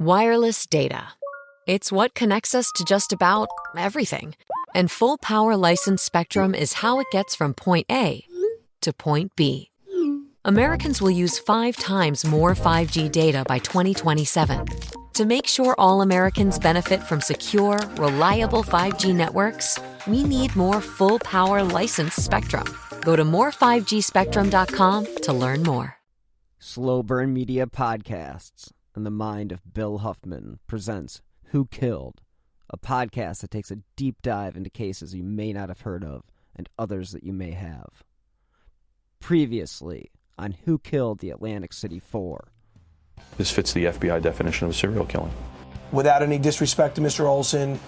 Wireless data. It's what connects us to just about everything. And full power licensed spectrum is how it gets from point A to point B. Americans will use 5 times more 5G data by 2027. To make sure all Americans benefit from secure, reliable 5G networks, we need more full power licensed spectrum. Go to more5gspectrum.com to learn more. Slow Burn Media Podcasts and the mind of Bill Huffman presents Who Killed, a podcast that takes a deep dive into cases you may not have heard of and others that you may have. Previously on Who Killed the Atlantic City Four. This fits the FBI definition of a serial killing. Without any disrespect to Mr. Olson,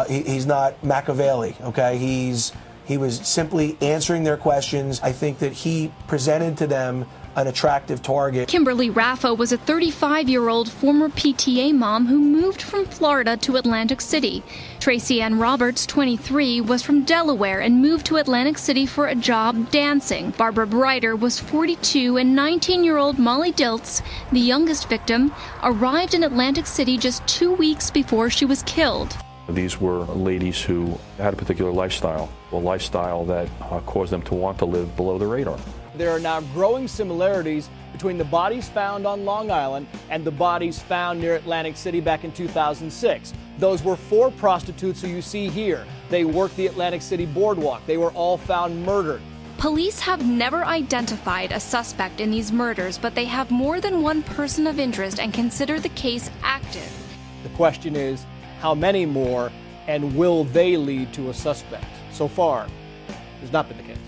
he's not Machiavelli, okay? He was simply answering their questions. I think that he presented to them an attractive target. Kimberly Raffa was a 35-year-old former PTA mom who moved from Florida to Atlantic City. Tracy Ann Roberts, 23, was from Delaware and moved to Atlantic City for a job dancing. Barbara Brighter was 42, and 19-year-old Molly Diltz, the youngest victim, arrived in Atlantic City just 2 weeks before she was killed. These were ladies who had a particular lifestyle, a lifestyle that caused them to want to live below the radar. There are now growing similarities between the bodies found on Long Island and the bodies found near Atlantic City back in 2006. Those were 4 prostitutes who you see here. They worked the Atlantic City boardwalk. They were all found murdered. Police have never identified a suspect in these murders, but they have more than one person of interest and consider the case active. The question is, how many more, and will they lead to a suspect? So far, has not been the case.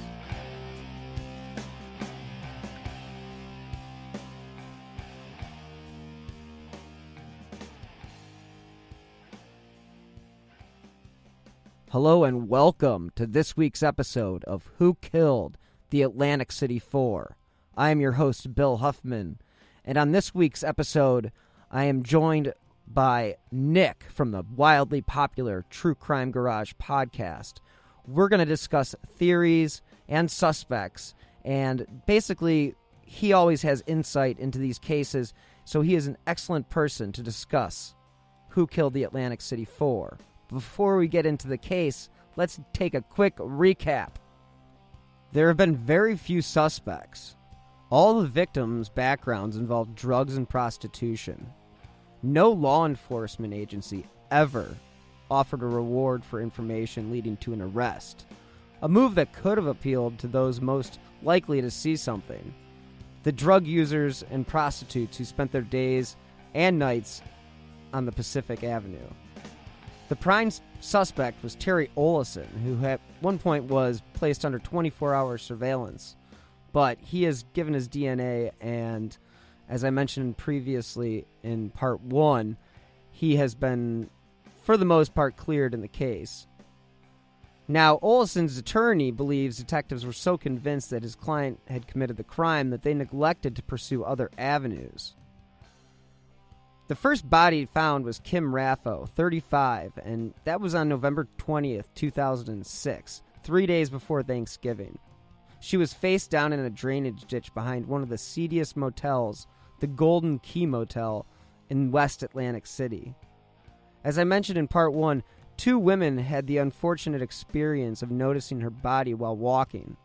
Hello and welcome to this week's episode of Who Killed the Atlantic City Four. I am your host, Bill Huffman, and on this week's episode, I am joined by Nick from the wildly popular True Crime Garage podcast. We're going to discuss theories and suspects, and basically, he always has insight into these cases, so he is an excellent person to discuss Who Killed the Atlantic City Four. Before we get into the case, let's take a quick recap. There have been very few suspects. All the victims' backgrounds involved drugs and prostitution. No law enforcement agency ever offered a reward for information leading to an arrest, a move that could have appealed to those most likely to see something: the drug users and prostitutes who spent their days and nights on the Pacific Avenue. The prime suspect was Terry Olson, who at one point was placed under 24-hour surveillance, but he has given his DNA, and as I mentioned previously in part 1, he has been, for the most part, cleared in the case. Now, Olson's attorney believes detectives were so convinced that his client had committed the crime that they neglected to pursue other avenues. The first body found was Kim Raffo, 35, and that was on November 20th, 2006, 3 days before Thanksgiving. She was face down in a drainage ditch behind one of the seediest motels, the Golden Key Motel, in West Atlantic City. As I mentioned in part 1, 2 women had the unfortunate experience of noticing her body while walking.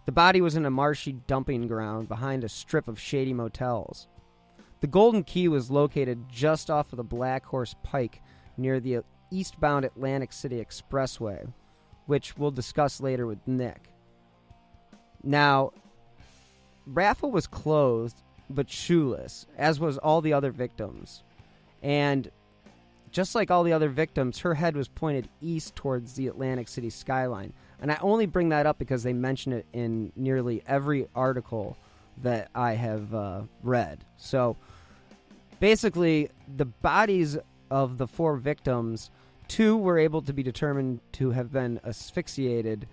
The body was in a marshy dumping ground behind a strip of shady motels. The Golden Key was located just off of the Black Horse Pike near the eastbound Atlantic City Expressway, which we'll discuss later with Nick. Now, Raffle was clothed but shoeless, as was all the other victims. And just like all the other victims, her head was pointed east towards the Atlantic City skyline. And I only bring that up because they mention it in nearly every article that I have read. So basically, the bodies of the 4 victims, 2 were able to be determined to have been asphyxiated,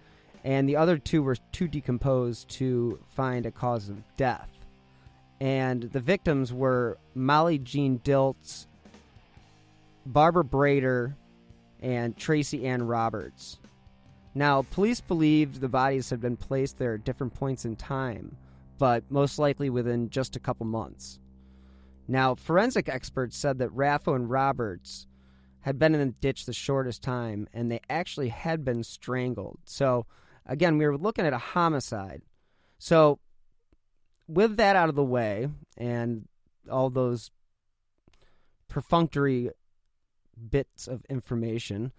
and the other 2 were too decomposed to find a cause of death. And the victims were Molly Jean Diltz, Barbara Brighter, and Tracy Ann Roberts. Now, police believed the bodies had been placed there at different points in time, but most likely within just a couple months. Now, forensic experts said that Raffo and Roberts had been in the ditch the shortest time, and they actually had been strangled. So, again, we were looking at a homicide. So, with that out of the way, and all those perfunctory bits of information,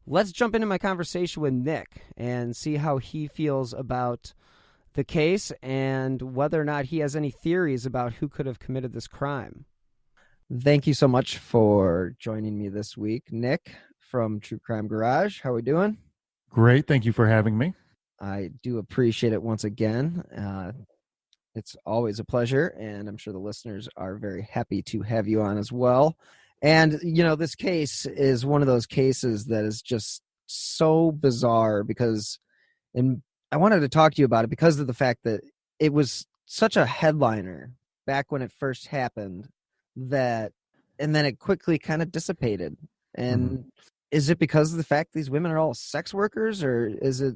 let's jump into my conversation with Nick and see how he feels about the case and whether or not he has any theories about who could have committed this crime. Thank you so much for joining me this week, Nick from True Crime Garage. How are we doing? Great. Thank you for having me. I do appreciate it once again. It's always a pleasure, and I'm sure the listeners are very happy to have you on as well. And, you know, this case is one of those cases that is just so bizarre because, and I wanted to talk to you about it because of the fact that it was such a headliner back when it first happened that, and then it quickly kind of dissipated. And is it because of the fact these women are all sex workers, or is it,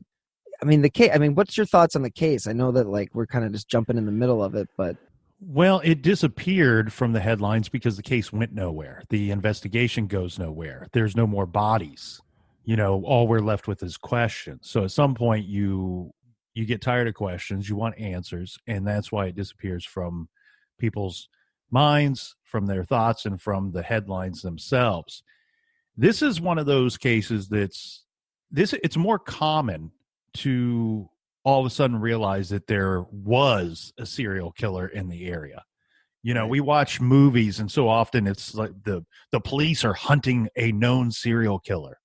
I mean, the case, I mean, what's your thoughts on the case? I know that like we're kind of just jumping in the middle of it, but. Well, it disappeared from the headlines because the case went nowhere. The investigation goes nowhere. There's no more bodies. You know, all we're left with is questions. So at some point you get tired of questions, you want answers, and that's why it disappears from people's minds, from their thoughts, and from the headlines themselves. This is one of those cases it's more common to all of a sudden realize that there was a serial killer in the area. You know, we watch movies, and so often it's like the police are hunting a known serial killer.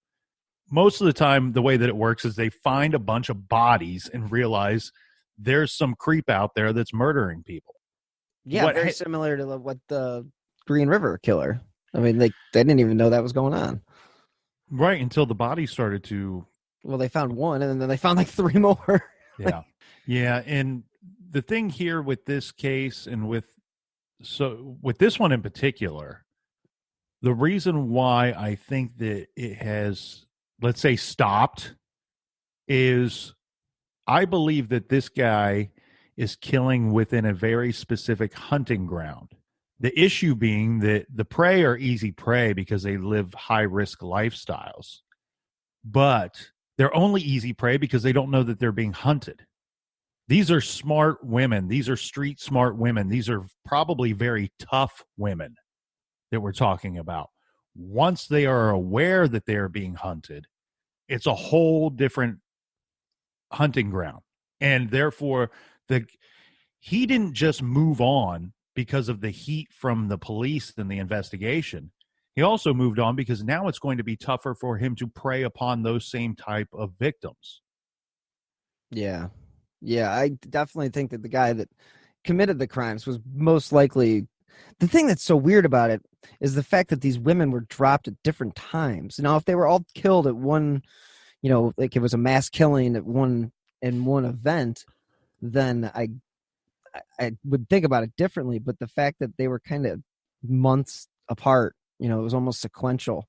Most of the time, the way that it works is they find a bunch of bodies and realize there's some creep out there that's murdering people. Yeah, very similar to what the Green River killer. I mean, they didn't even know that was going on. Right, until the bodies started to... Well, they found one, and then they found like three more. Yeah. Yeah, and the thing here with this case and with this one in particular, the reason why I think that it has, let's say, stopped is I believe that this guy is killing within a very specific hunting ground. The issue being that the prey are easy prey because they live high-risk lifestyles. But they're only easy prey because they don't know that they're being hunted. These are smart women. These are street smart women. These are probably very tough women that we're talking about. Once they are aware that they are being hunted, it's a whole different hunting ground. And therefore, he didn't just move on because of the heat from the police and the investigation. He also moved on because now it's going to be tougher for him to prey upon those same type of victims. Yeah. Yeah, I definitely think that the guy that committed the crimes was most likely. The thing that's so weird about it is the fact that these women were dropped at different times. Now, if they were all killed at one, you know, like it was a mass killing at one event, then I would think about it differently. But the fact that they were kind of months apart, you know, it was almost sequential,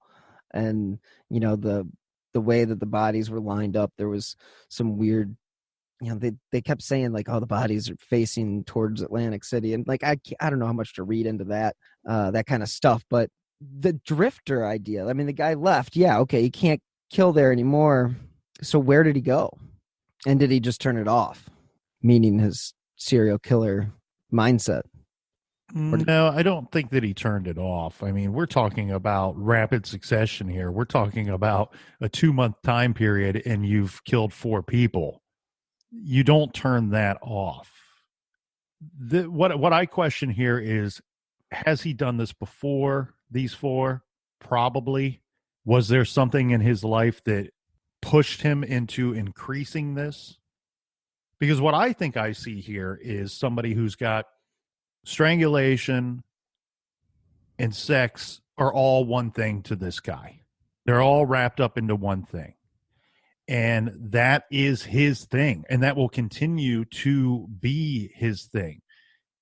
and you know the way that the bodies were lined up, there was some weird. You know, they kept saying like, "Oh, the bodies are facing towards Atlantic City," and like I don't know how much to read into that kind of stuff. But the drifter idea, I mean, the guy left. Yeah, okay, he can't kill there anymore. So where did he go? And did he just turn it off? Meaning his serial killer mindset. No, I don't think that he turned it off. I mean, we're talking about rapid succession here. We're talking about a 2-month time period, and you've killed 4 people. You don't turn that off. What I question here is, has he done this before, these 4? Probably. Was there something in his life that pushed him into increasing this? Because what I think I see here is somebody who's got strangulation and sex are all one thing to this guy. They're all wrapped up into one thing. And that is his thing. And that will continue to be his thing.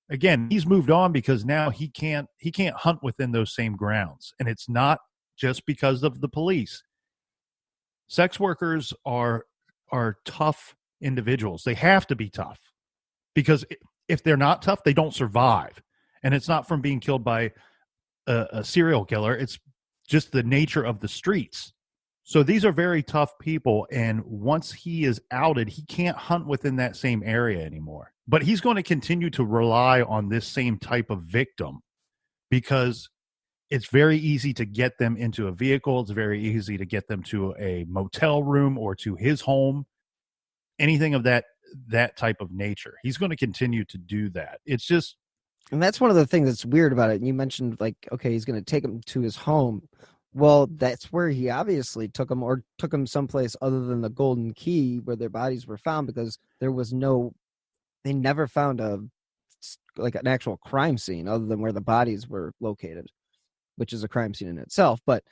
Again, he's moved on because now he can't hunt within those same grounds. And it's not just because of the police. Sex workers are tough individuals. They have to be tough. Because if they're not tough, they don't survive. And it's not from being killed by a serial killer. It's just the nature of the streets. So these are very tough people. And once he is outed, he can't hunt within that same area anymore. But he's going to continue to rely on this same type of victim because it's very easy to get them into a vehicle. It's very easy to get them to a motel room or to his home, anything of that type of nature. He's going to continue to do that. It's just, and that's one of the things that's weird about it. And you mentioned, like, okay, he's going to take him to his home. Well, that's where he obviously took him someplace other than the Golden Key where their bodies were found, because they never found an actual crime scene other than where the bodies were located, which is a crime scene in itself, but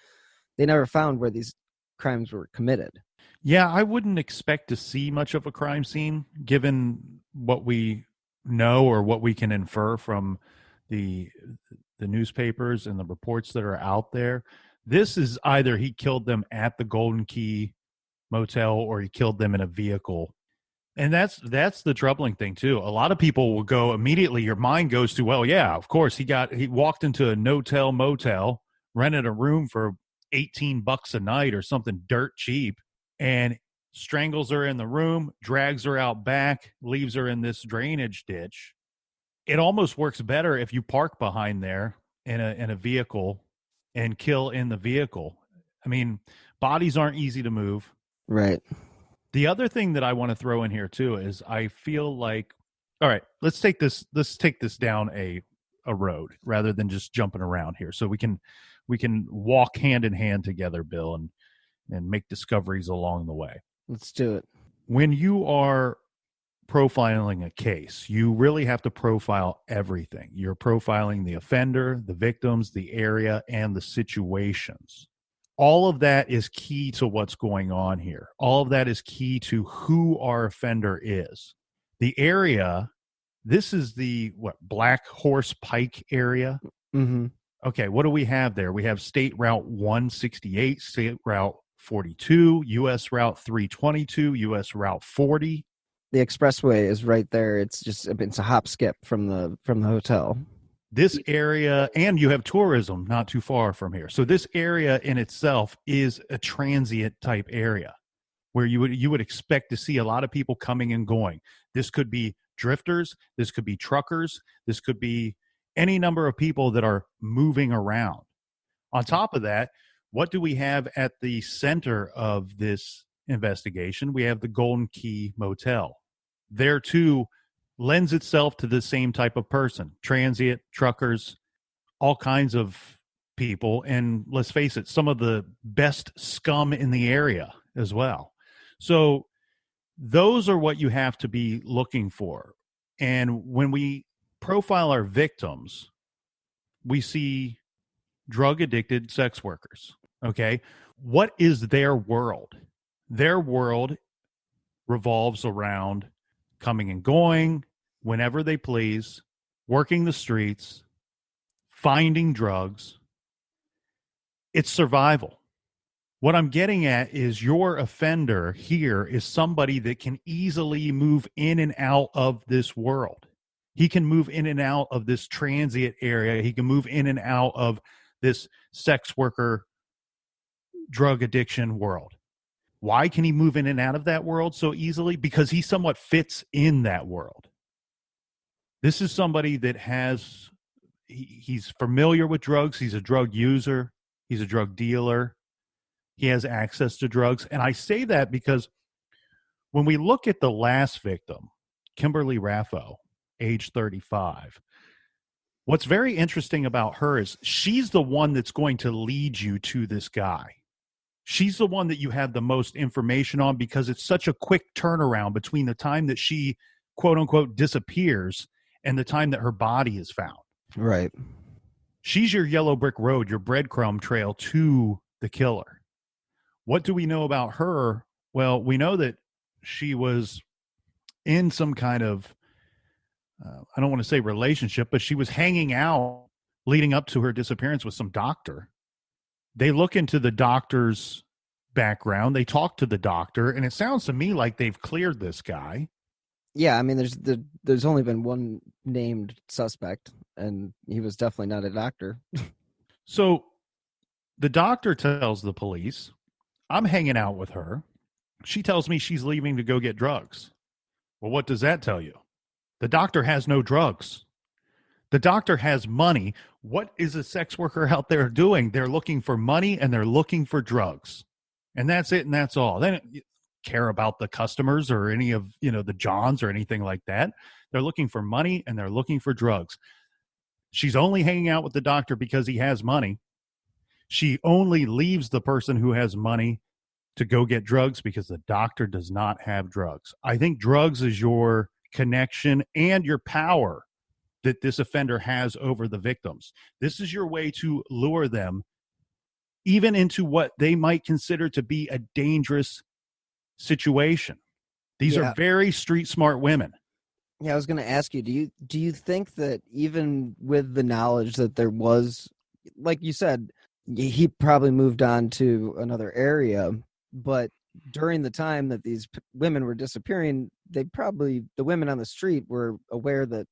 they never found where these crimes were committed. Yeah, I wouldn't expect to see much of a crime scene given what we know or what we can infer from the newspapers and the reports that are out there. This is either he killed them at the Golden Key Motel or he killed them in a vehicle. And that's the troubling thing too. A lot of people will go immediately, your mind goes to, well, yeah, of course he walked into a no-tell motel, rented a room for $18 a night or something dirt cheap, and strangles her in the room, drags her out back, leaves her in this drainage ditch. It almost works better if you park behind there in a vehicle and kill in the vehicle. I mean, bodies aren't easy to move. Right. The other thing that I want to throw in here too is I feel like, all right, let's take this down a road rather than just jumping around here. So we can walk hand in hand together, Bill, and make discoveries along the way. Let's do it. When you are profiling a case, you really have to profile everything. You're profiling the offender, the victims, the area, and the situations. All of that is key to what's going on here. All of that is key to who our offender is. The area, this is the Black Horse Pike area. Mm-hmm. Okay, what do we have there? We have State Route 168, State Route 42, U.S. Route 322, U.S. Route 40. The expressway is right there. It's a hop skip from the hotel. This area, and you have tourism not too far from here. So this area in itself is a transient type area where you would expect to see a lot of people coming and going. This could be drifters, this could be truckers, this could be any number of people that are moving around. On top of that, what do we have at the center of this investigation? We have the Golden Key Motel. There too lends itself to the same type of person, transient, truckers, all kinds of people. And let's face it, some of the best scum in the area as well. So those are what you have to be looking for. And when we profile our victims, we see drug-addicted sex workers, okay? What is their world? Their world revolves around coming and going whenever they please, working the streets, finding drugs. It's survival. What I'm getting at is your offender here is somebody that can easily move in and out of this world. He can move in and out of this transient area. He can move in and out of this sex worker, drug addiction world. Why can he move in and out of that world so easily? Because he somewhat fits in that world. This is somebody that he's familiar with drugs. He's a drug user. He's a drug dealer. He has access to drugs. And I say that because when we look at the last victim, Kimberly Raffo, age 35, what's very interesting about her is she's the one that's going to lead you to this guy. She's the one that you have the most information on because it's such a quick turnaround between the time that she, quote unquote, disappears and the time that her body is found. Right. She's your yellow brick road, your breadcrumb trail to the killer. What do we know about her? Well, we know that she was in some kind of, I don't want to say relationship, but she was hanging out leading up to her disappearance with some doctor. They look into the doctor's background. They talk to the doctor, and it sounds to me like they've cleared this guy. Yeah, I mean, there's only been one named suspect, and he was definitely not a doctor. So the doctor tells the police, I'm hanging out with her. She tells me she's leaving to go get drugs. Well, what does that tell you? The doctor has no drugs. The doctor has money. What is a sex worker out there doing? They're looking for money and they're looking for drugs. And that's it and that's all. They don't care about the customers or any of, the Johns or anything like that. They're looking for money and they're looking for drugs. She's only hanging out with the doctor because he has money. She only leaves the person who has money to go get drugs because the doctor does not have drugs. I think drugs is your connection and your power that this offender has over the victims. This is your way to lure them even into what they might consider to be a dangerous situation. These are very street smart women. Yeah, I was going to ask you, do you think that even with the knowledge that there was, like you said, he probably moved on to another area, but during the time that these women were disappearing, the women on the street were aware that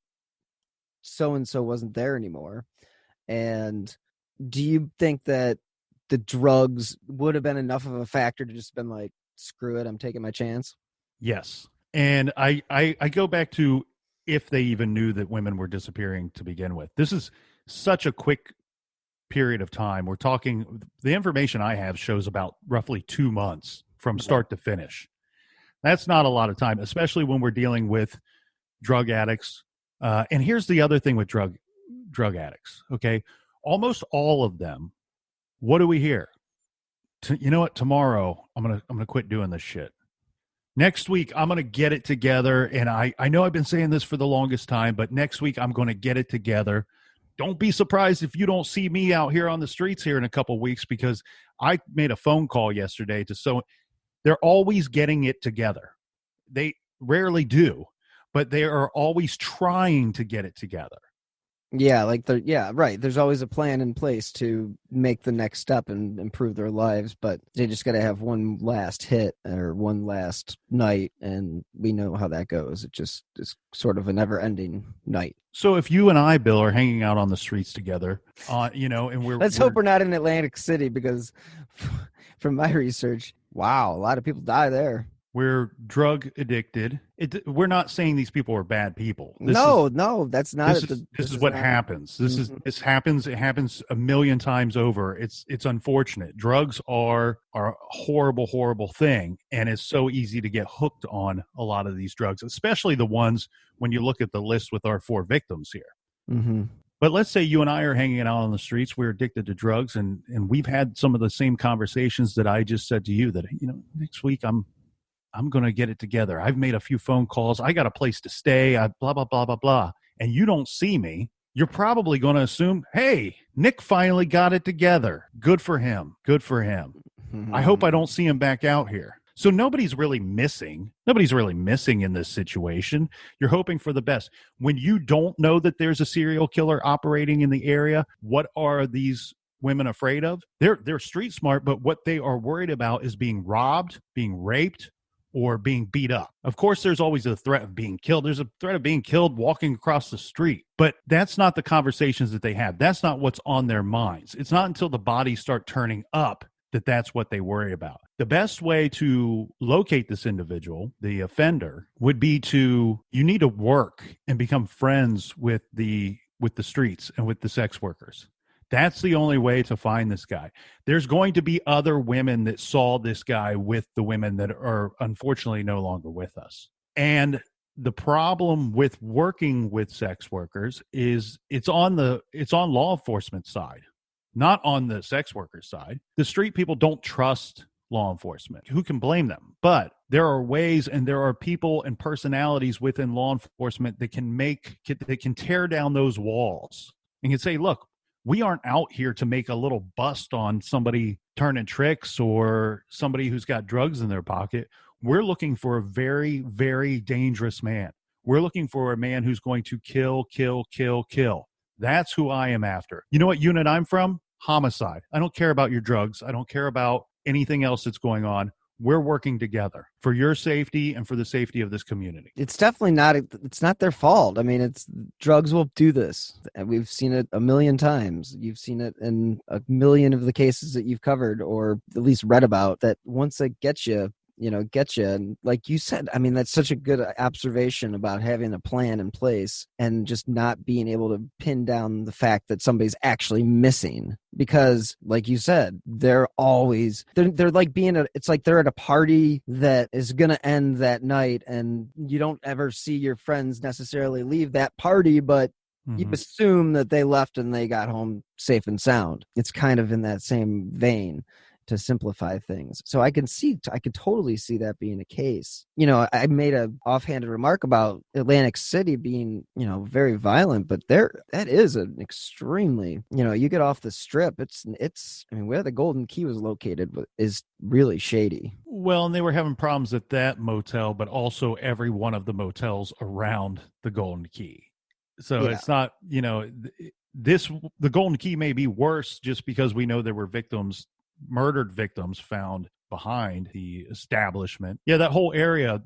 so-and-so wasn't there anymore. And do you think that the drugs would have been enough of a factor to just been like, screw it, I'm taking my chance? Yes. And I go back to if they even knew that women were disappearing to begin with. This is such a quick period of time. We're talking, the information I have shows about roughly 2 months from start to finish. That's not a lot of time, especially when we're dealing with drug addicts. And here's the other thing with drug addicts. Okay. Almost all of them. What do we hear? You know what? Tomorrow I'm going to quit doing this shit. Next week, I'm going to get it together. And I know I've been saying this for the longest time, but next week I'm going to get it together. Don't be surprised if you don't see me out here on the streets here in a couple of weeks, because I made a phone call yesterday they're always getting it together. They rarely do, but they are always trying to get it together. Yeah, right. There's always a plan in place to make the next step and improve their lives, but they just got to have one last hit or one last night, and we know how that goes. It just is sort of a never-ending night. So if you and I, Bill, are hanging out on the streets together, and let's hope we're not in Atlantic City, because from my research, wow, a lot of people die there. We're drug addicted. We're not saying these people are bad people. No, that's not. This is what happens. This happens. It happens a million times over. It's unfortunate. Drugs are a horrible, horrible thing, and it's so easy to get hooked on a lot of these drugs, especially the ones when you look at the list with our 4 victims here. Mm-hmm. But let's say you and I are hanging out on the streets. We're addicted to drugs, and we've had some of the same conversations that I just said to you. That next week I'm going to get it together. I've made a few phone calls. I got a place to stay. Blah, blah, blah, blah, blah. And you don't see me. You're probably going to assume, hey, Nick finally got it together. Good for him. Good for him. Mm-hmm. I hope I don't see him back out here. So nobody's really missing. Nobody's really missing in this situation. You're hoping for the best. When you don't know that there's a serial killer operating in the area, what are these women afraid of? They're street smart, but what they are worried about is being robbed, being raped, or being beat up. Of course, there's always a threat of being killed. There's a threat of being killed walking across the street. But that's not the conversations that they have. That's not what's on their minds. It's not until the bodies start turning up that that's what they worry about. The best way to locate this individual, the offender, would be you need to work and become friends with the streets and with the sex workers. That's the only way to find this guy. There's going to be other women that saw this guy with the women that are unfortunately no longer with us. And the problem with working with sex workers is it's on law enforcement side, not on the sex worker side. The street people don't trust law enforcement. Who can blame them? But there are ways, and there are people and personalities within law enforcement that can tear down those walls and can say, look, we aren't out here to make a little bust on somebody turning tricks or somebody who's got drugs in their pocket. We're looking for a very, very dangerous man. We're looking for a man who's going to kill, kill, kill, kill. That's who I am after. You know what unit I'm from? Homicide. I don't care about your drugs. I don't care about anything else that's going on. we're working together for your safety and for the safety of this community. It's definitely not, it's not their fault. I mean, it's drugs will do this. And we've seen it a million times. You've seen it in a million of the cases that you've covered or at least read about, that once they get you, And like you said, I mean, that's such a good observation about having a plan in place and just not being able to pin down the fact that somebody's actually missing. Because like you said, they're like it's like they're at a party that is going to end that night, and you don't ever see your friends necessarily leave that party, but you assume that they left and they got home safe and sound. It's kind of in that same vein, to simplify things. So I could totally see that being a case. I made an offhanded remark about Atlantic City being, very violent, but that is an extremely, you get off the strip, where the Golden Key was located is really shady. Well, and they were having problems at that motel, but also every one of the motels around the Golden Key. So It's not, the Golden Key may be worse just because we know there were murdered victims found behind the establishment. Yeah, that whole area,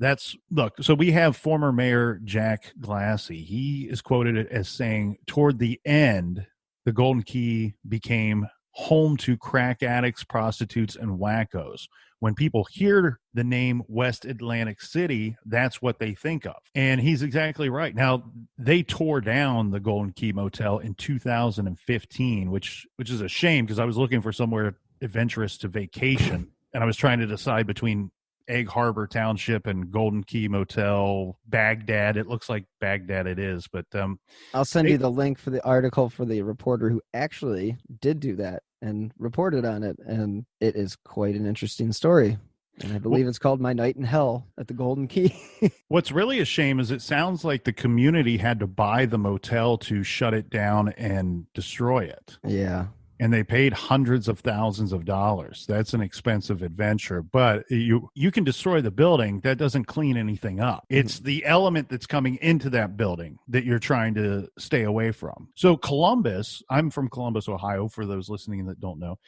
so we have former Mayor Jack Glassy. He is quoted as saying, toward the end, the Golden Key became home to crack addicts, prostitutes, and wackos. When people hear the name West Atlantic City, that's what they think of. And he's exactly right. Now, they tore down the Golden Key Motel in 2015, which is a shame, because I was looking for somewhere adventurous to vacation, and I was trying to decide between Egg Harbor Township and Golden Key Motel, Baghdad. It looks like Baghdad it is, but I'll send you the link for the article for the reporter who actually did do that and reported on it, and it is quite an interesting story. And I believe it's called My Night in Hell at the Golden Key. What's really a shame is it sounds like the community had to buy the motel to shut it down and destroy it. Yeah. And they paid hundreds of thousands of dollars. That's an expensive adventure. But you can destroy the building. That doesn't clean anything up. It's the element that's coming into that building that you're trying to stay away from. So Columbus, I'm from Columbus, Ohio, for those listening that don't know.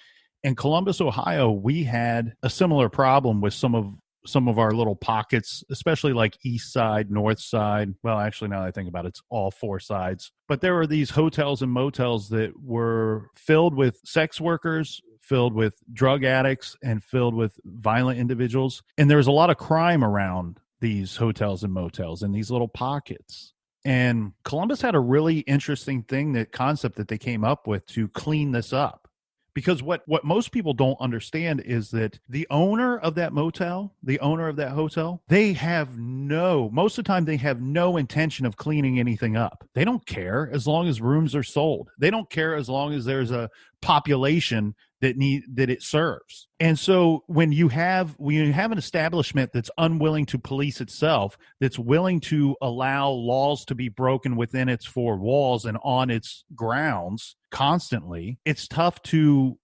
In Columbus, Ohio, we had a similar problem with some of our little pockets, especially like east side, north side. Well, actually, now that I think about it, it's all four sides. But there were these hotels and motels that were filled with sex workers, filled with drug addicts, and filled with violent individuals. And there was a lot of crime around these hotels and motels in these little pockets. And Columbus had a really interesting concept that they came up with to clean this up. Because what most people don't understand is that the owner of that motel, the owner of that hotel, most of the time they have no intention of cleaning anything up. They don't care as long as rooms are sold. They don't care as long as there's a population that it serves. And so when you have an establishment that's unwilling to police itself, that's willing to allow laws to be broken within its four walls and on its grounds constantly, it's tough to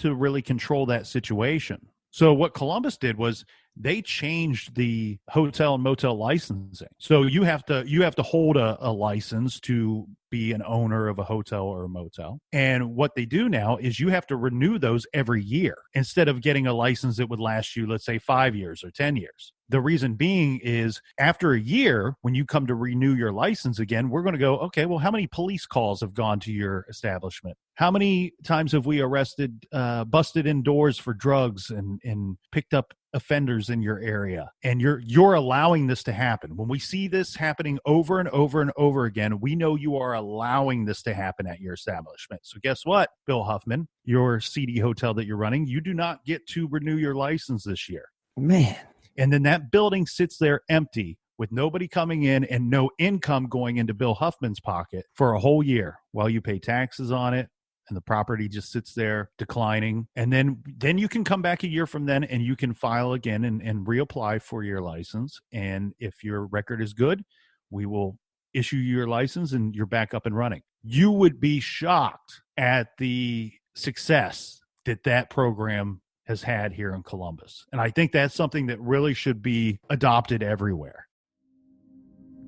really control that situation. So what Columbus did was they changed the hotel and motel licensing. So you have to hold a license to be an owner of a hotel or a motel. And what they do now is you have to renew those every year instead of getting a license that would last you, let's say, 5 years or 10 years. The reason being is after a year, when you come to renew your license again, we're going to go, okay, well, how many police calls have gone to your establishment? How many times have we busted indoors for drugs and picked up offenders in your area? And you're allowing this to happen. When we see this happening over and over and over again, we know you are allowing this to happen at your establishment. So guess what, Bill Huffman, your seedy hotel that you're running, you do not get to renew your license this year. Man. And then that building sits there empty with nobody coming in and no income going into Bill Huffman's pocket for a whole year while you pay taxes on it. And the property just sits there declining. And then you can come back a year from then and you can file again and reapply for your license. And if your record is good, we will issue you your license and you're back up and running. You would be shocked at the success that program has had here in Columbus. And I think that's something that really should be adopted everywhere.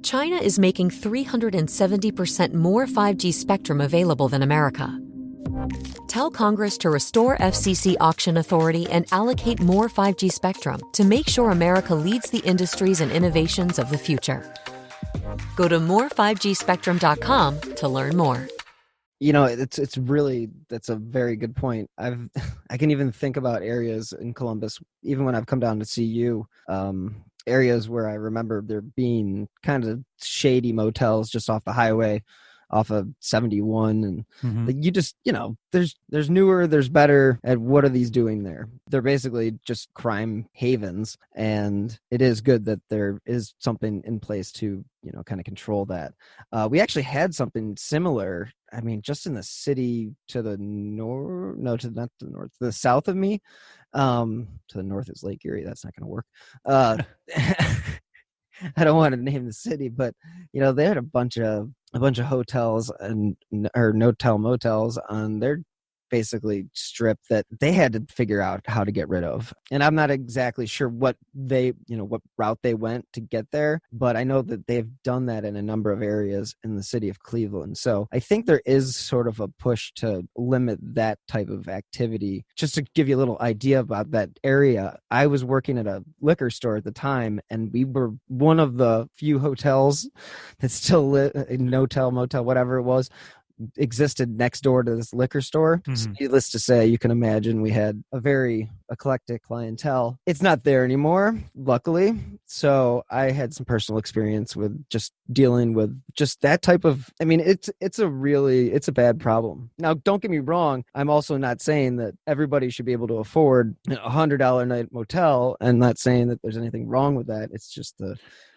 China is making 370% more 5G spectrum available than America. Tell Congress to restore FCC auction authority and allocate more 5G spectrum to make sure America leads the industries and innovations of the future. Go to more5gspectrum.com to learn more. You know, it's really, that's a very good point. I can even think about areas in Columbus, even when I've come down to see you, areas where I remember there being kind of shady motels just off the highway, off of 71, and you just, you know, there's newer, there's better. And what are these doing there? They're basically just crime havens, and it is good that there is something in place to, you know, kind of control that. We actually had something similar. I mean, just in the city to the north, not to the north, to the south of me. To the north is Lake Erie. That's not going to work. I don't want to name the city, but you know, they had a bunch of hotels or no-tell motels on their basically strip that they had to figure out how to get rid of. And I'm not exactly sure what route they went to get there, but I know that they've done that in a number of areas in the city of Cleveland. So I think there is sort of a push to limit that type of activity. Just to give you a little idea about that area, I was working at a liquor store at the time, and we were one of the few hotels that still no-tell, motel, whatever it was, existed next door to this liquor store. So needless to say, you can imagine we had a very eclectic clientele. It's not there anymore, luckily. So I had some personal experience with just dealing with just that type of, I mean, it's a bad problem. Now, don't get me wrong. I'm also not saying that everybody should be able to afford $100 a night motel, and not saying that there's anything wrong with that. It's just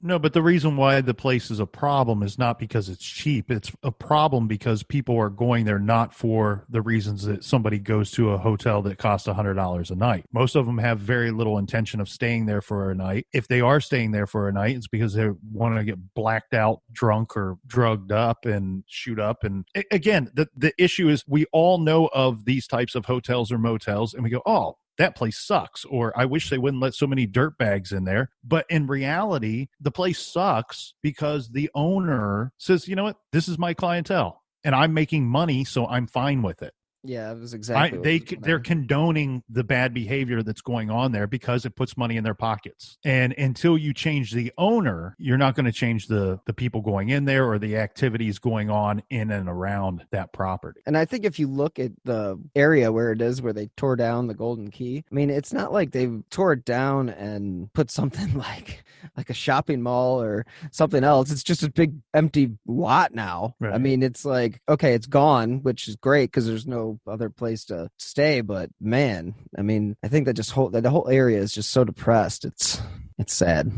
No, but the reason why the place is a problem is not because it's cheap. It's a problem because people are going there not for the reasons that somebody goes to a hotel that costs $100 a night. Most of them have very little intention of staying there for a night. If they are staying there for a night, it's because they want to get blacked out, drunk, or drugged up and shoot up. And again, the issue is we all know of these types of hotels or motels, and we go, oh, that place sucks, or I wish they wouldn't let so many dirtbags in there. But in reality, the place sucks because the owner says, you know what, this is my clientele and I'm making money, so I'm fine with it. Yeah, it was exactly. They're condoning the bad behavior that's going on there because it puts money in their pockets. And until you change the owner, you're not going to change the people going in there or the activities going on in and around that property. And I think if you look at the area where it is, where they tore down the Golden Key, I mean, it's not like they tore it down and put something like a shopping mall or something else. It's just a big empty lot now. Right. I mean, it's like, okay, it's gone, which is great because there's no other place to stay, but man, I mean, I think that the whole area is just so depressed. It's sad.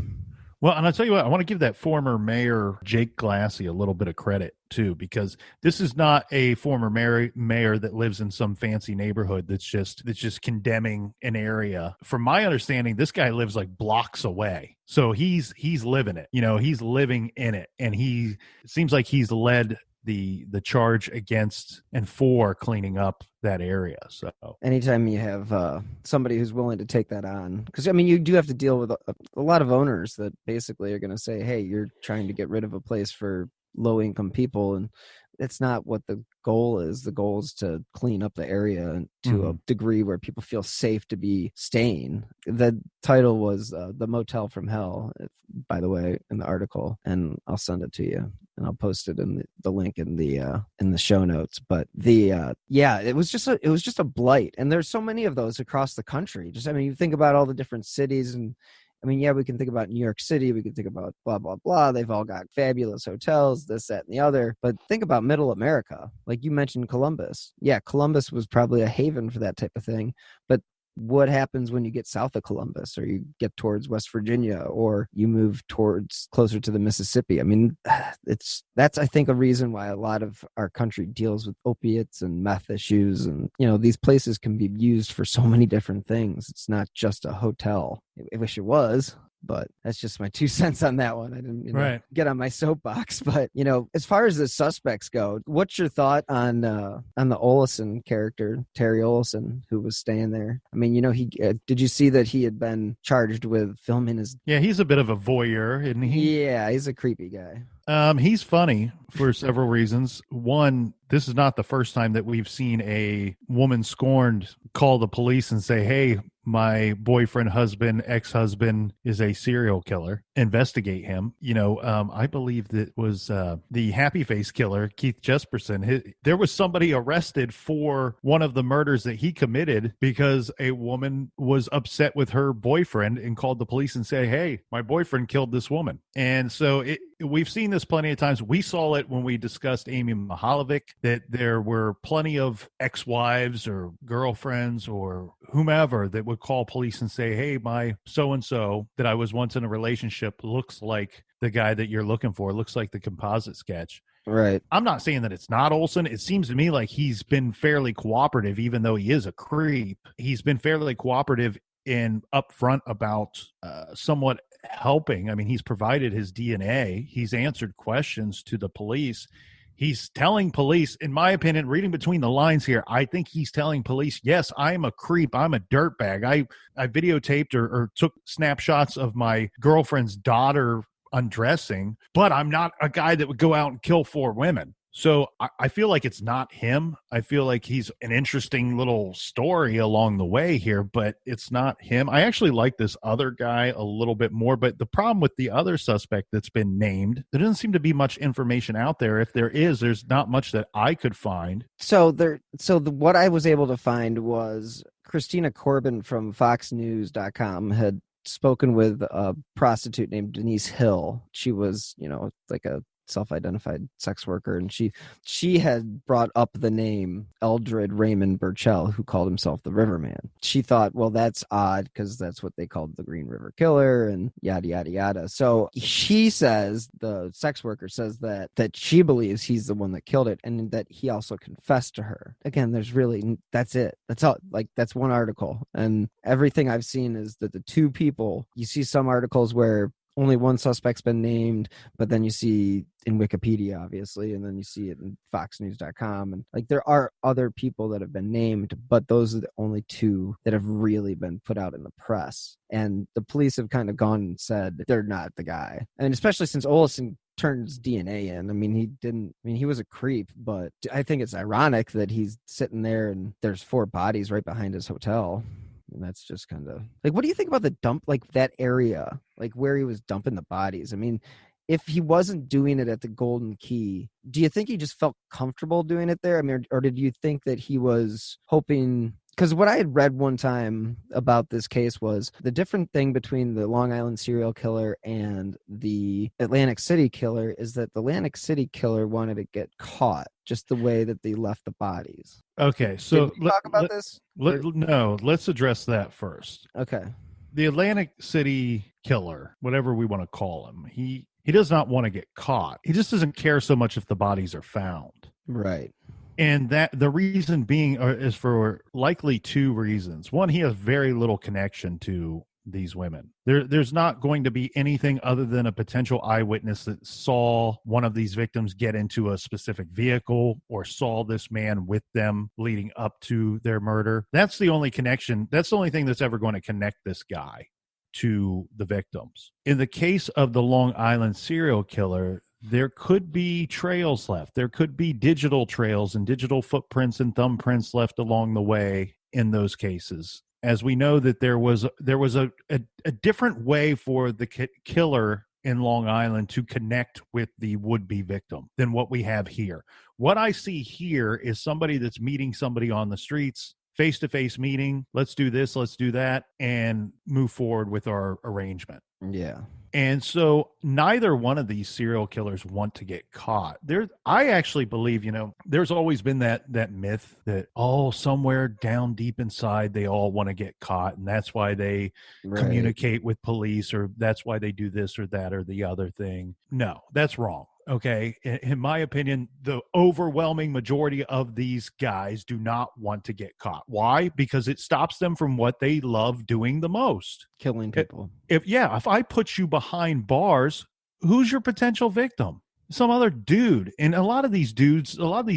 Well, and I'll tell you what, I want to give that former mayor, Jake Glassy, a little bit of credit, too, because this is not a former mayor that lives in some fancy neighborhood that's just condemning an area. From my understanding, this guy lives like blocks away. So he's living it. You know, he's living in it. And it seems like he's led the charge against and for cleaning up that area. So anytime you have somebody who's willing to take that on, because I mean, you do have to deal with a lot of owners that basically are going to say, hey, you're trying to get rid of a place for low income people, and it's not what the goal is. The goal is to clean up the area to a degree where people feel safe to be staying. The title was The Motel from Hell, by the way, in the article, and I'll send it to you and I'll post it in the link in the show notes. But it was just a blight, and there's so many of those across the country. Just, I mean, you think about all the different cities, and I mean, yeah, we can think about New York City. We can think about blah, blah, blah. They've all got fabulous hotels, this, that, and the other. But think about middle America. Like you mentioned Columbus. Yeah, Columbus was probably a haven for that type of thing. But what happens when you get south of Columbus, or you get towards West Virginia, or you move towards closer to the Mississippi? I mean, that's I think a reason why a lot of our country deals with opiates and meth issues. And, you know, these places can be used for so many different things. It's not just a hotel. I wish it was, but that's just my 2 cents on that one. I didn't get on my soapbox. But, you know, as far as the suspects go, what's your thought on the Olesen character, Terry Olesen, who was staying there? I mean, you know, did you see that he had been charged with filming his... Yeah, he's a bit of a voyeur, isn't he? Yeah, he's a creepy guy. He's funny for several reasons. One, this is not the first time that we've seen a woman scorned call the police and say, hey, my boyfriend, husband, ex-husband is a serial killer. Investigate him. I believe that was the Happy Face killer, Keith Jesperson. There was somebody arrested for one of the murders that he committed because a woman was upset with her boyfriend and called the police and said, hey, my boyfriend killed this woman. And so we've seen this plenty of times. We saw it when we discussed Amy Mahalovic, that there were plenty of ex-wives or girlfriends or whomever that would call police and say, hey, my so-and-so that I was once in a relationship looks like the guy that you're looking for, looks like the composite sketch. Right. I'm not saying that it's not Olson. It seems to me like he's been fairly cooperative, even though he is a creep. He's been fairly cooperative and upfront about somewhat helping. I mean, he's provided his DNA. He's answered questions to the police. He's telling police, in my opinion, reading between the lines here, I think he's telling police, yes, I'm a creep. I'm a dirtbag. I videotaped or took snapshots of my girlfriend's daughter undressing, but I'm not a guy that would go out and kill 4 women. So I feel like it's not him. I feel like he's an interesting little story along the way here, but it's not him. I actually like this other guy a little bit more, but the problem with the other suspect that's been named, there doesn't seem to be much information out there. If there is, there's not much that I could find. What I was able to find was Christina Corbin from FoxNews.com had spoken with a prostitute named Denise Hill. She was, like a self-identified sex worker, and she had brought up the name Eldred Raymond Burchell, who called himself the Riverman. She thought, well, that's odd because that's what they called the Green River Killer, and yada yada yada. So she says, the sex worker says that she believes he's the one that killed it, and that he also confessed to her. Again, that's it. That's all. Like, that's one article, and everything I've seen is that the 2 people. You see some articles where only one suspect's been named, but then you see in Wikipedia, obviously, and then you see it in FoxNews.com. And like, there are other people that have been named, but those are the only 2 that have really been put out in the press. And the police have kind of gone and said they're not the guy. And especially since Olson turns DNA in. I mean, he was a creep, but I think it's ironic that he's sitting there and there's 4 bodies right behind his hotel. And that's just kind of like, what do you think about the dump, like that area, like where he was dumping the bodies? I mean, if he wasn't doing it at the Golden Key, do you think he just felt comfortable doing it there? I mean, or did you think that he was hoping? Because what I had read one time about this case was the different thing between the Long Island serial killer and the Atlantic City killer is that the Atlantic City killer wanted to get caught, just the way that they left the bodies. Okay, so talk about this? No, let's address that first. Okay. The Atlantic City killer, whatever we want to call him, he does not want to get caught. He just doesn't care so much if the bodies are found. Right. And that the reason being is for likely 2 reasons. One, he has very little connection to these women. There's not going to be anything other than a potential eyewitness that saw one of these victims get into a specific vehicle or saw this man with them leading up to their murder. That's the only connection. That's the only thing that's ever going to connect this guy to the victims. In the case of the Long Island serial killer, there could be trails left. There could be digital trails and digital footprints and thumbprints left along the way in those cases. As we know that there was a different way for the killer in Long Island to connect with the would-be victim than what we have here. What I see here is somebody that's meeting somebody on the streets, face-to-face meeting, let's do this, let's do that, and move forward with our arrangement. Yeah. And so neither one of these serial killers want to get caught. I actually believe, there's always been that myth that, somewhere down deep inside, they all want to get caught. And that's why they communicate with police, or that's why they do this or that or the other thing. No, that's wrong. Okay. In my opinion, the overwhelming majority of these guys do not want to get caught. Why? Because it stops them from what they love doing the most. Killing people. If I put you behind bars, who's your potential victim? Some other dude. And a lot of these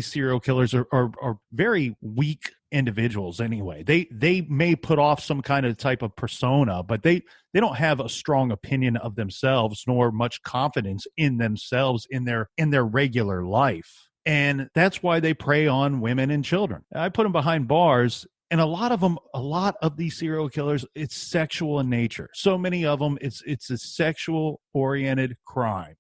serial killers are very weak individuals anyway. They may put off some kind of type of persona, but they don't have a strong opinion of themselves nor much confidence in themselves in their regular life. And that's why they prey on women and children. I put them behind bars, and a lot of these serial killers, it's sexual in nature. So many of them, it's a sexual oriented crime.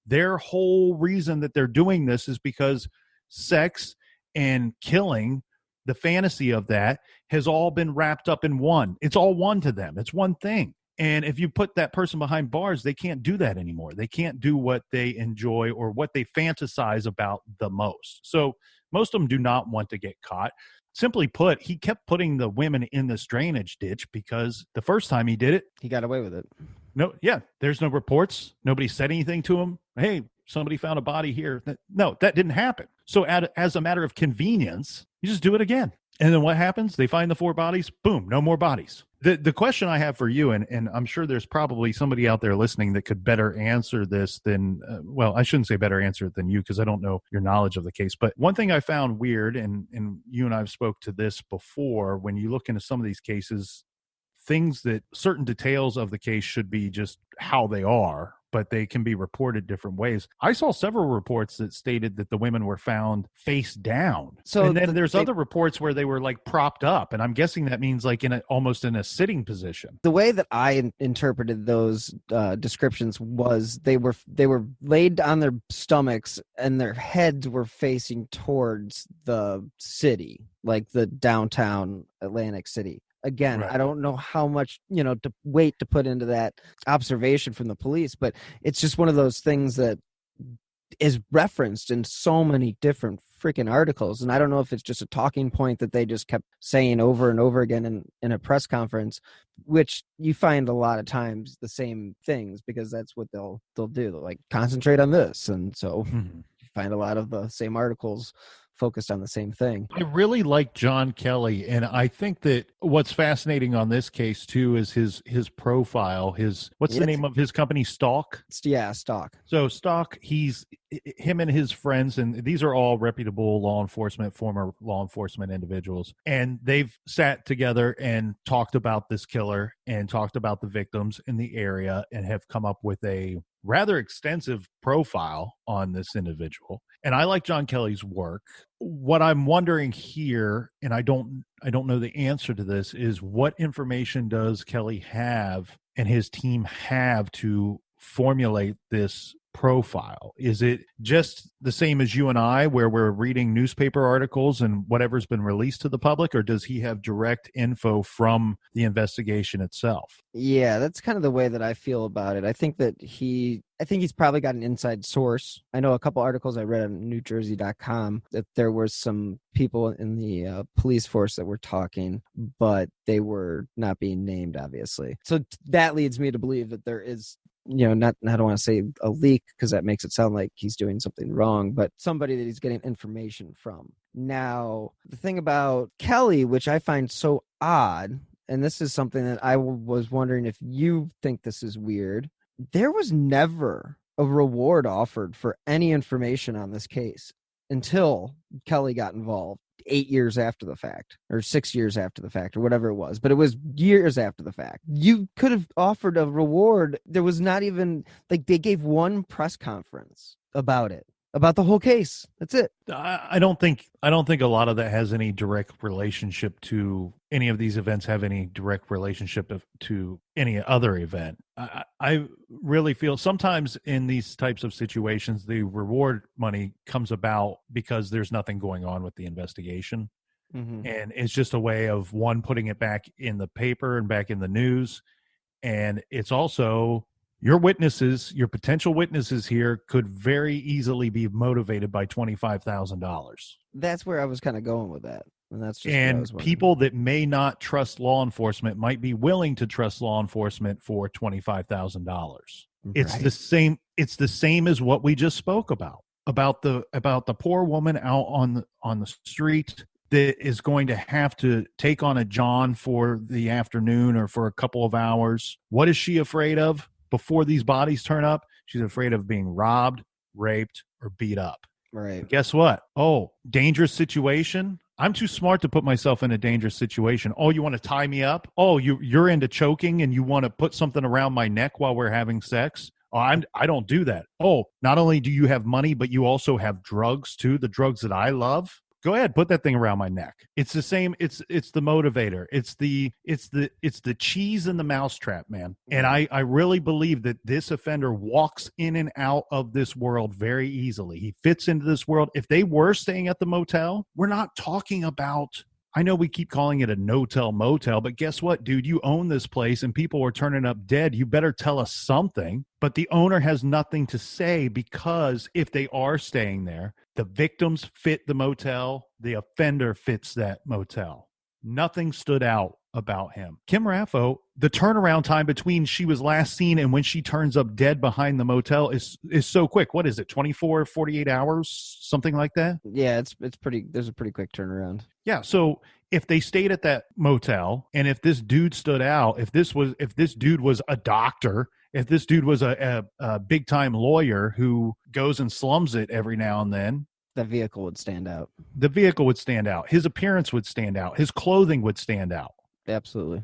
Their whole reason that they're doing this is because sex and killing, the fantasy of that, has all been wrapped up in one. It's all one to them. It's one thing. And if you put that person behind bars, they can't do that anymore. They can't do what they enjoy or what they fantasize about the most. So most of them do not want to get caught. Simply put, he kept putting the women in this drainage ditch because the first time he did it, He got away with it. no, yeah, there's no reports. Nobody said anything to him. Hey, somebody found a body here. No, that didn't happen. So as a matter of convenience, you just do it again. And then what happens? They find the 4 bodies. Boom, no more bodies. The question I have for you, and I'm sure there's probably somebody out there listening that could better answer this than, well, I shouldn't say better answer it than you because I don't know your knowledge of the case. But one thing I found weird, and you and I have spoke to this before, when you look into some of these cases, things that certain details of the case should be just how they are, but they can be reported different ways. I saw several reports that stated that the women were found face down. So and then there's other reports where they were like propped up. And I'm guessing that means like almost in a sitting position. The way that I interpreted those descriptions was they were laid on their stomachs and their heads were facing towards the city, like the downtown Atlantic City. Again, Right. I don't know how much, to wait to put into that observation from the police, but it's just one of those things that is referenced in so many different freaking articles. And I don't know if it's just a talking point that they just kept saying over and over again in a press conference, which you find a lot of times the same things because that's what they'll do. They'll like concentrate on this. And so you find a lot of the same articles focused on the same thing. I really like John Kelly, and I think that what's fascinating on this case too is his profile. What's the name of his company? Stalk. Yeah, Stalk. So Stalk, him and his friends, and these are all reputable former law enforcement individuals, and they've sat together and talked about this killer and talked about the victims in the area and have come up with a rather extensive profile on this individual. And I like John Kelly's work. What I'm wondering here, and I don't know the answer to this, is what information does Kelly have and his team have to formulate this profile? Is it just the same as you and I, where we're reading newspaper articles and whatever's been released to the public, or does he have direct info from the investigation itself? Yeah, that's kind of the way that I feel about it. I think he's probably got an inside source. I know a couple articles I read on NewJersey.com that there were some people in the police force that were talking, but they were not being named, obviously. So that leads me to believe that there is, I don't want to say a leak because that makes it sound like he's doing something wrong, but somebody that he's getting information from. Now, the thing about Kelly, which I find so odd, and this is something that I was wondering if you think this is weird, there was never a reward offered for any information on this case until Kelly got involved 8 years after the fact, or 6 years after the fact, or whatever it was. But it was years after the fact. You could have offered a reward. There was not even, like, they gave one press conference about it, about the whole case. That's it. I don't think a lot of that has any direct relationship to any of these events, have any direct relationship to any other event. I really feel sometimes in these types of situations, the reward money comes about because there's nothing going on with the investigation. Mm-hmm. And it's just a way of putting it back in the paper and back in the news. And it's also your potential witnesses here could very easily be motivated by $25,000. That's where I was kind of going with that. And that's just and people that may not trust law enforcement might be willing to trust law enforcement for $25,000. Right. It's the same as what we just spoke about the poor woman out on the street that is going to have to take on a John for the afternoon or for a couple of hours. What is she afraid of before these bodies turn up? She's afraid of being robbed, raped, or beat up. Right. But guess what? Oh, dangerous situation. I'm too smart to put myself in a dangerous situation. Oh, you want to tie me up? Oh, you're into choking and you want to put something around my neck while we're having sex? Oh, I don't do that. Oh, not only do you have money, but you also have drugs too, the drugs that I love. Go ahead, put that thing around my neck. It's the same. It's the motivator. It's the cheese in the mousetrap, man. And I really believe that this offender walks in and out of this world very easily. He fits into this world. If they were staying at the motel, we're not talking about. I know we keep calling it a no-tell motel, but guess what, dude? You own this place and people are turning up dead. You better tell us something. But the owner has nothing to say because if they are staying there, the victims fit the motel. The offender fits that motel. Nothing stood out about him. Kim Raffo, the turnaround time between she was last seen and when she turns up dead behind the motel is so quick. What is it, 24, 48 hours, something like that? Yeah, it's pretty. There's a pretty quick turnaround. Yeah, so if they stayed at that motel and if this dude stood out, if this dude was a doctor, if this dude was a big time lawyer who goes and slums it every now and then, the vehicle would stand out. The vehicle would stand out. His appearance would stand out. His clothing would stand out. Absolutely.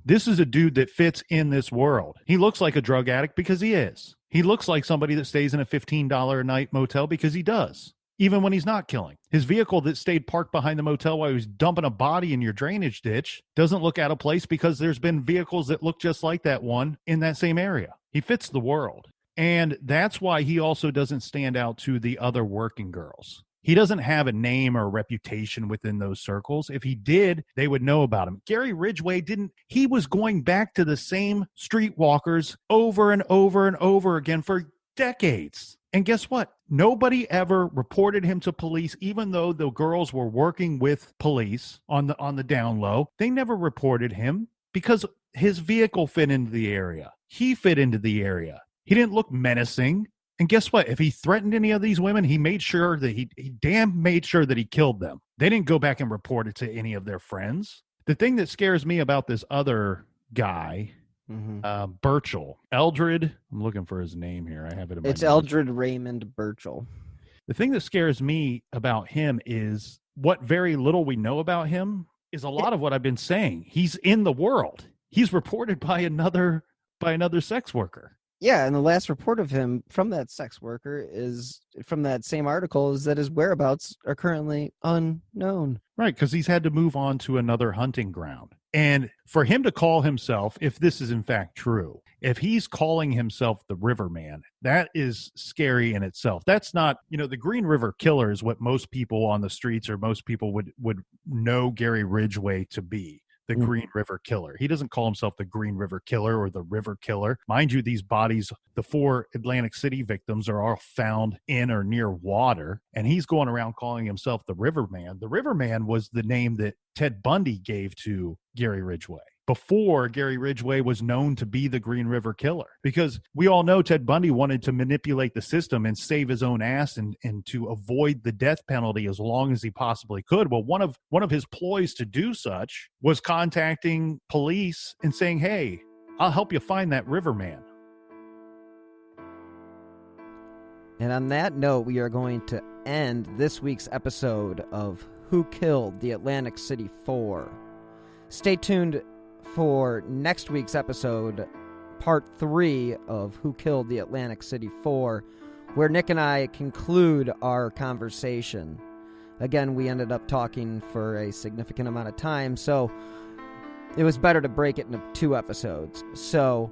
This is a dude that fits in this world. He looks like a drug addict because he is. He looks like somebody that stays in a $15 a night motel because he does, even when he's not killing. His vehicle that stayed parked behind the motel while he was dumping a body in your drainage ditch doesn't look out of place because there's been vehicles that look just like that one in that same area. He fits the world. And that's why he also doesn't stand out to the other working girls. He doesn't have a name or a reputation within those circles. If he did, they would know about him. Gary Ridgway didn't. He was going back to the same streetwalkers over and over and over again for decades. And guess what? Nobody ever reported him to police, even though the girls were working with police on the down low. They never reported him because his vehicle fit into the area. He fit into the area. He didn't look menacing. And guess what? If he threatened any of these women, he made sure that he made sure that he killed them. They didn't go back and report it to any of their friends. The thing that scares me about this other guy, Burchell, Eldred, I'm looking for his name here. I have it in my It's notes. Eldred Raymond Burchell. The thing that scares me about him is what very little we know about him is a lot of what I've been saying. He's in the world. He's reported by another sex worker. Yeah, and the last report of him from that sex worker is from that same article is that his whereabouts are currently unknown. Right, because he's had to move on to another hunting ground. And for him to call himself, if this is in fact true, if he's calling himself the Riverman, that is scary in itself. That's not, the Green River Killer is what most people on the streets or most people would know Gary Ridgway to be. The Green River Killer. He doesn't call himself the Green River Killer or the River Killer. Mind you, these bodies, the 4 Atlantic City victims, are all found in or near water, and he's going around calling himself the Riverman. The Riverman was the name that Ted Bundy gave to Gary Ridgway before Gary Ridgway was known to be the Green River Killer. Because we all know Ted Bundy wanted to manipulate the system and save his own ass and to avoid the death penalty as long as he possibly could. Well, one of his ploys to do such was contacting police and saying, hey, I'll help you find that Riverman. And on that note, we are going to end this week's episode of Who Killed the Atlantic City 4. Stay tuned for next week's episode, part 3 of Who Killed the Atlantic City 4, where Nick and I conclude our conversation. Again, we ended up talking for a significant amount of time, so it was better to break it into 2 episodes. So,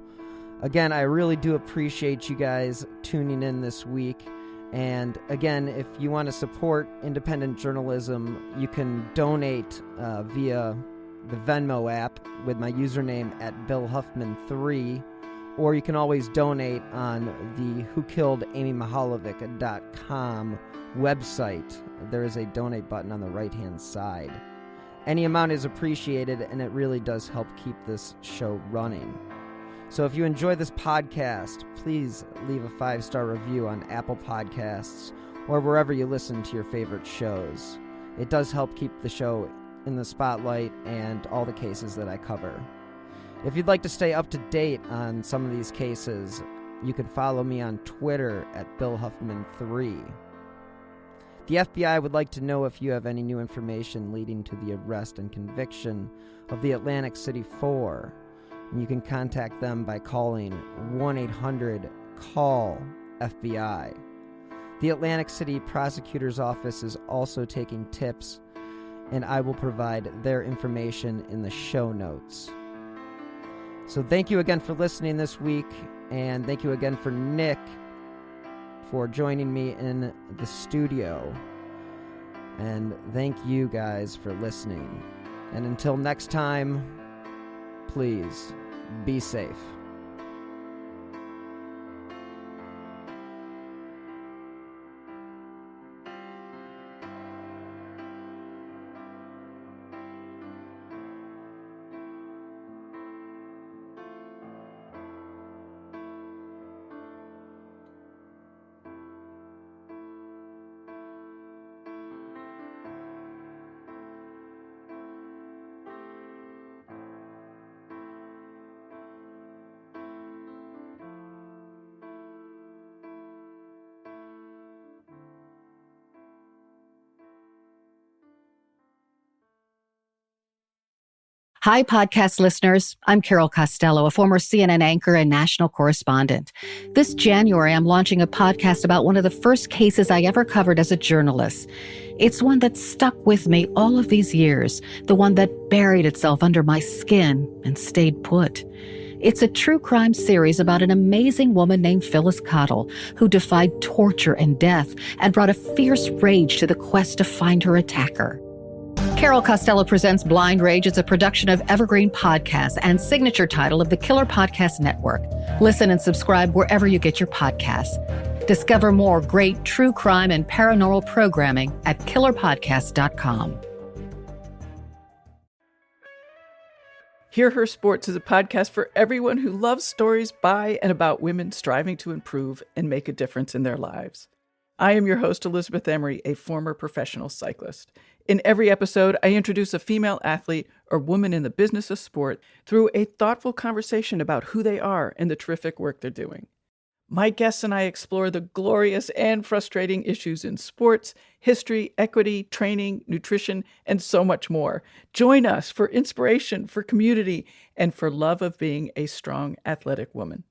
again, I really do appreciate you guys tuning in this week. And again, if you want to support independent journalism, you can donate via the Venmo app with my username at BillHuffman3, or you can always donate on the WhoKilledAmyMihalovic.com website. There is a donate button on the right-hand side. Any amount is appreciated, and it really does help keep this show running. So if you enjoy this podcast, please leave a 5-star review on Apple Podcasts or wherever you listen to your favorite shows. It does help keep the show in the spotlight and all the cases that I cover. If you'd like to stay up to date on some of these cases, you can follow me on Twitter at BillHuffman3. The FBI would like to know if you have any new information leading to the arrest and conviction of the Atlantic City 4. And you can contact them by calling call FBI. The Atlantic City Prosecutor's Office is also taking tips, and I will provide their information in the show notes. So thank you again for listening this week, and thank you again for Nick for joining me in the studio. And thank you guys for listening. And until next time, please be safe. Hi, podcast listeners. I'm Carol Costello, a former CNN anchor and national correspondent. This January, I'm launching a podcast about one of the first cases I ever covered as a journalist. It's one that stuck with me all of these years, the one that buried itself under my skin and stayed put. It's a true crime series about an amazing woman named Phyllis Cottle, who defied torture and death and brought a fierce rage to the quest to find her attacker. Carol Costello Presents Blind Rage is a production of Evergreen Podcasts and signature title of the Killer Podcast Network. Listen and subscribe wherever you get your podcasts. Discover more great true crime and paranormal programming at killerpodcast.com. Hear Her Sports is a podcast for everyone who loves stories by and about women striving to improve and make a difference in their lives. I am your host, Elizabeth Emery, a former professional cyclist. In every episode, I introduce a female athlete or woman in the business of sport through a thoughtful conversation about who they are and the terrific work they're doing. My guests and I explore the glorious and frustrating issues in sports, history, equity, training, nutrition, and so much more. Join us for inspiration, for community, and for love of being a strong, athletic woman.